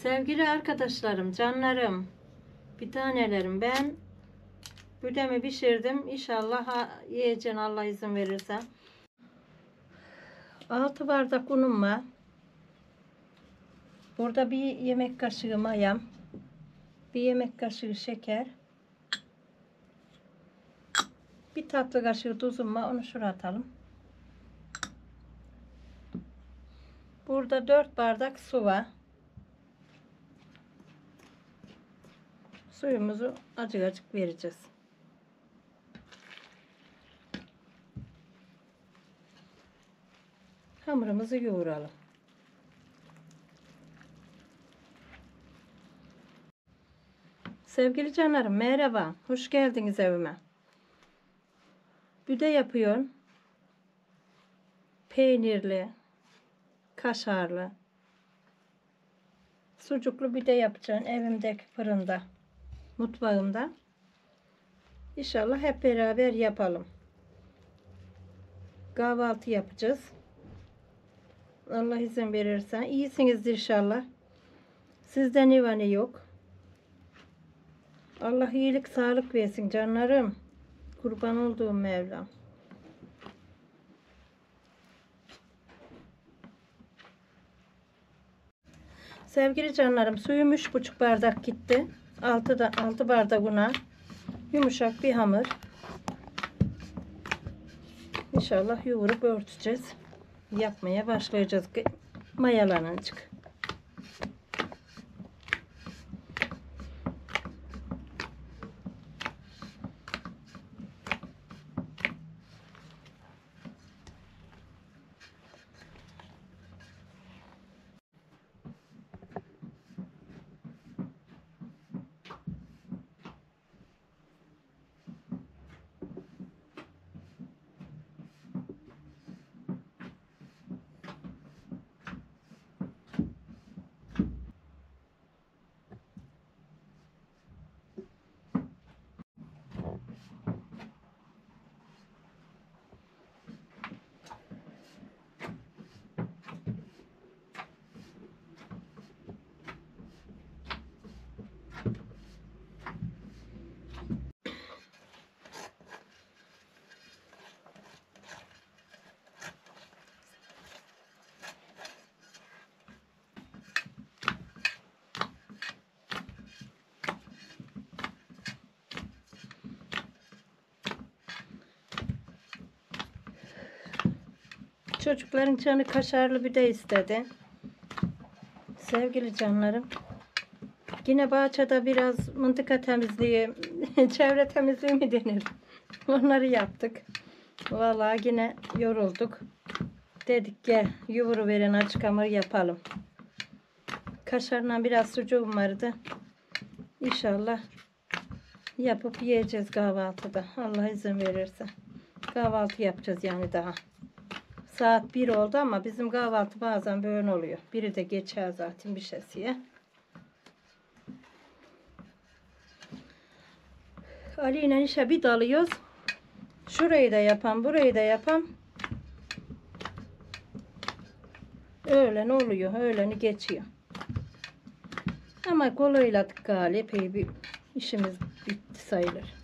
Sevgili arkadaşlarım, canlarım, bir tanelerim, ben büdemi pişirdim. İnşallah yiyeceğim, Allah izin verirse. 6 bardak unum var. Burada bir yemek kaşığı mayam, bir yemek kaşığı şeker, bir tatlı kaşığı tuzum var. Onu şuraya atalım. Burada 4 bardak su var. Suyumuzu acık acık vereceğiz. Hamurumuzu yoğuralım. Sevgili canlarım, merhaba. Hoş geldiniz evime. Büde yapıyorum. Peynirli, kaşarlı, sucuklu büde yapacağım evimdeki fırında, mutfağımda. İnşallah hep beraber yapalım. Kahvaltı yapacağız. Allah izin verirse. İyisinizdir inşallah. Sizde ne var ne yok. Allah iyilik sağlık versin canlarım. Kurban olduğum Mevlam. Sevgili canlarım, suyum 3,5 bardak gitti. 6 bardak una. Yumuşak bir hamur. İnşallah yoğurup örteceğiz. Yapmaya başlayacağız. Mayalanacak. Çocukların canı kaşarlı bir de istedi. Sevgili canlarım, yine bahçede biraz mıntıka temizliği, çevre temizliği mi denir? Onları yaptık. Vallahi yine yorulduk. Dedik gel yoğuruverin, açık hamur yapalım. Kaşarla biraz sucuğum vardı. İnşallah yapıp yiyeceğiz kahvaltıda. Allah izin verirse. Kahvaltı yapacağız yani daha. Saat 1 oldu ama bizim kahvaltı bazen böyle oluyor. Biri de geçer zaten bir şeysiye. Ali ile işe bir dalıyoruz. Şurayı da yapan, burayı da yapan. Öğlen oluyor, öğleni geçiyor. Ama kolayladık galiba. Epey bir işimiz bitti sayılır.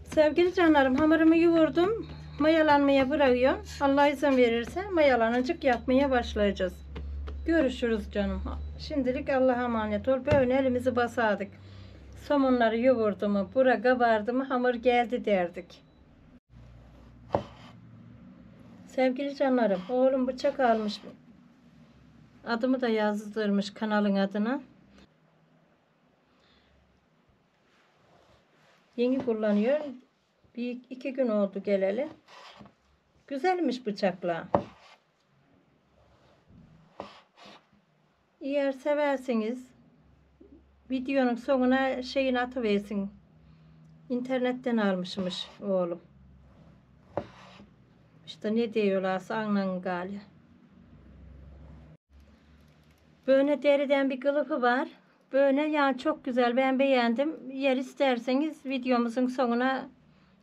Sevgili canlarım, hamurumu yoğurdum. Mayalanmaya bırakıyorum. Allah izin verirse mayalanacak yapmaya başlayacağız. Görüşürüz canım. Şimdilik Allah'a emanet ol. Böyle elimizi basardık. Somonları yoğurdu mu, bura kabardı mı hamur geldi derdik. Sevgili canlarım, oğlum bıçak almış. Adımı da yazdırmış kanalın adına. Yeni kullanıyor. 1-2 gün oldu geleli. Güzelmiş bıçakla. Eğer severseniz videonun sonuna şeyini atıversin. İnternetten almışmış oğlum. İşte ne diyorlarsa anlayın galiba. Böyle deriden bir kılıfı var. Böyle yani çok güzel, ben beğendim. Yer isterseniz videomuzun sonuna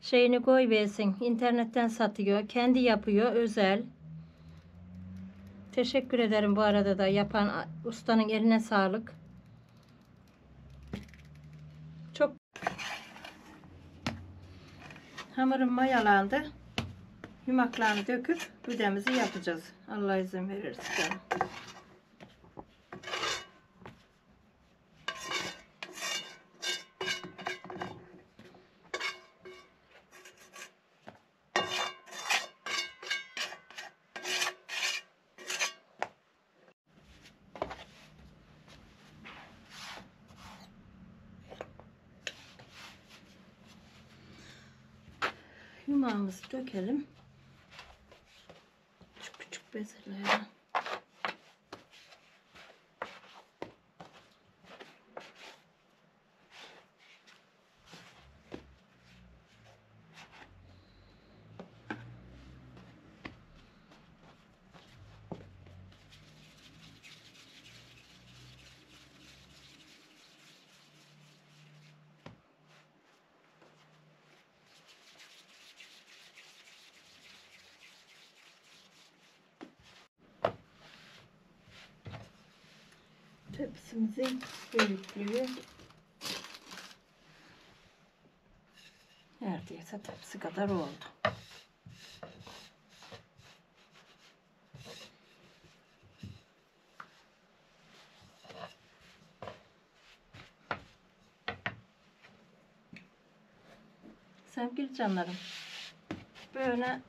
şeyini koy versin. İnternetten satıyor. Kendi yapıyor özel. Teşekkür ederim bu arada da yapan ustanın eline sağlık. Çok hamurum mayalandı. Yumaklarını döküp pidemizi yapacağız. Allah izin verirse. Yumağımızı dökelim. Küçük küçük bezelerle. Tepsimizin büyüklüğü neredeyse tepsi kadar oldu. Sevgili canlarım, böyle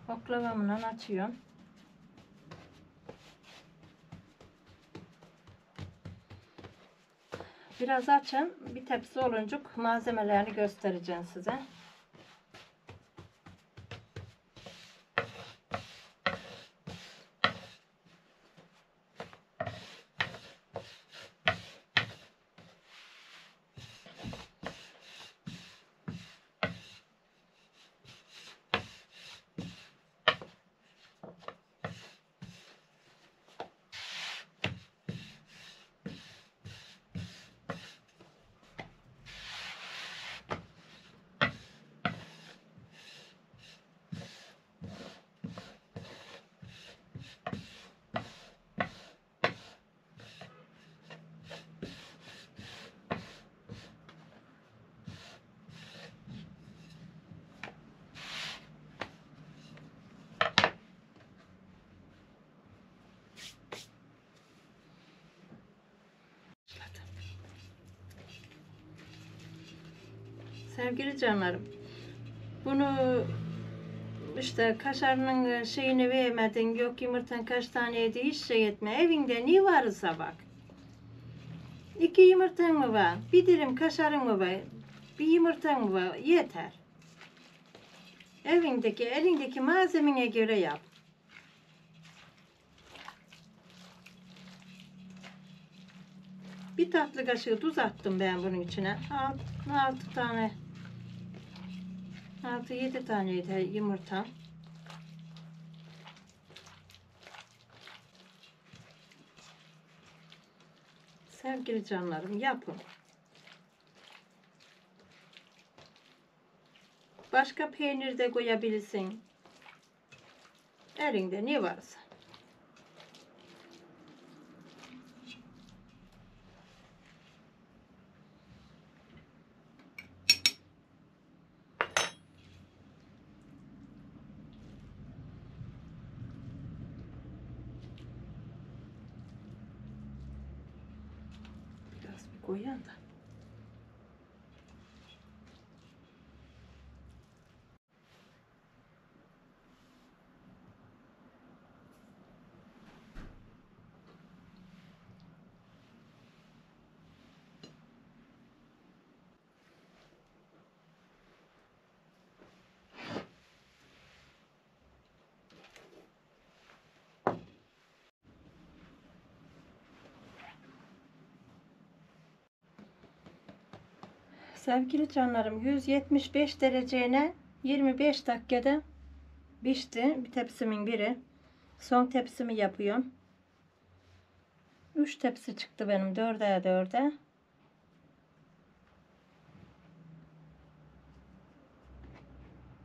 oklavamla açıyorum. Biraz açın, bir tepsi olunca malzemelerini göstereceğim size. Sevgili canlarım, bunu işte kaşarının şeyini vermedin, yok yumurtan kaç taneydi, hiç şey etme. Evinde ne varsa bak. 2 yumurtan mı var, bir dilim kaşarın mı var, bir yumurtan mı var, yeter. Evindeki, elindeki malzemene göre yap. Bir tatlı kaşığı tuz attım ben bunun içine. 6 tane, 6-7 taneydi yumurtam. Sevgili canlarım, yapın. Başka peynir de koyabilirsin. Elinde ne varsa. Biraz bir koyalım da. Sevgili canlarım, 175 derecene 25 dakikada pişti. Bir tepsimin biri. Son tepsimi yapıyorum. 3 tepsi çıktı benim, 4'e 4'e.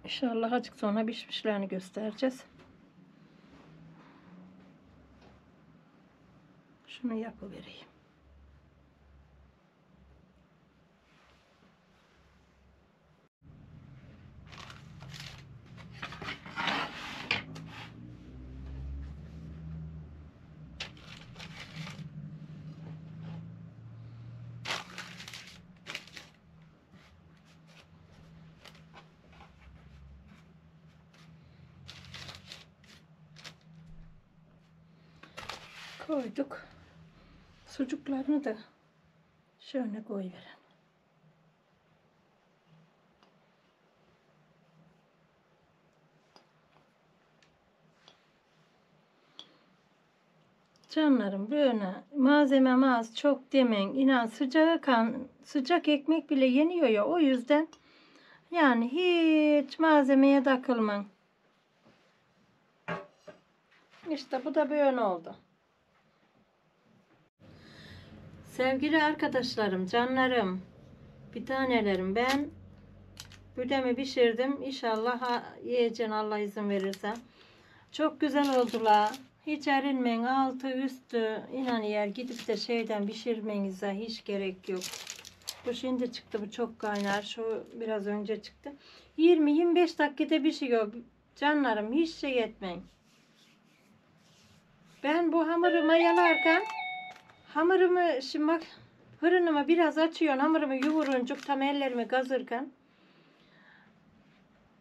İnşallah azıcık sonra pişmişlerini göstereceğiz. Şunu yapıvereyim. Koyduk. Sucuklarını da şöyle koyuverelim. Canlarım böyle malzemem az çok demeyin. İnan sıcak ekmek bile yeniyor ya, o yüzden yani hiç malzemeye takılmayın. İşte bu da böyle oldu. Sevgili arkadaşlarım, canlarım, bir tanelerim, ben büdemi pişirdim. İnşallah yiyeceğim Allah izin verirse. Çok güzel oldular. Hiç erinmeyin, altı üstü, inan yer gidip de şeyden pişirmenize hiç gerek yok. Bu şimdi çıktı, bu çok kaynar. Şu biraz önce çıktı. 20-25 dakikada pişiyor. Canlarım, hiç şey etmeyin. Ben bu hamuru mayalarken hamurumu şimdi bak, fırınımı biraz açıyorum. Hamurumu yoğuruncuk tam ellerimi gazırken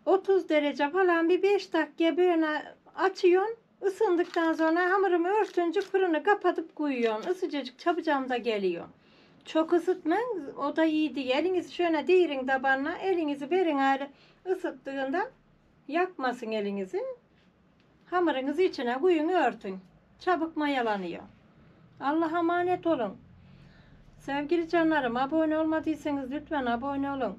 30 derece falan bir 5 dakika böyle açıyorum. Isındıktan sonra hamurumu örtüncük fırını kapatıp koyuyorum. Isıcacık çabucağım da geliyor. Çok ısıtmayın, o da iyi değil. Elinizi şöyle değirin tabanına, elinizi verin ayrı, ısıttığında yakmasın elinizi. Hamurunuzu içine koyun, örtün. Çabuk mayalanıyor. Allah'a emanet olun. Sevgili canlarım, abone olmadıysanız lütfen abone olun.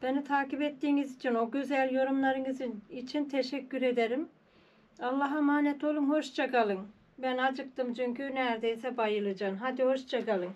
Beni takip ettiğiniz için, o güzel yorumlarınız için teşekkür ederim. Allah'a emanet olun, hoşça kalın. Ben acıktım çünkü neredeyse bayılacağım. Hadi hoşça kalın.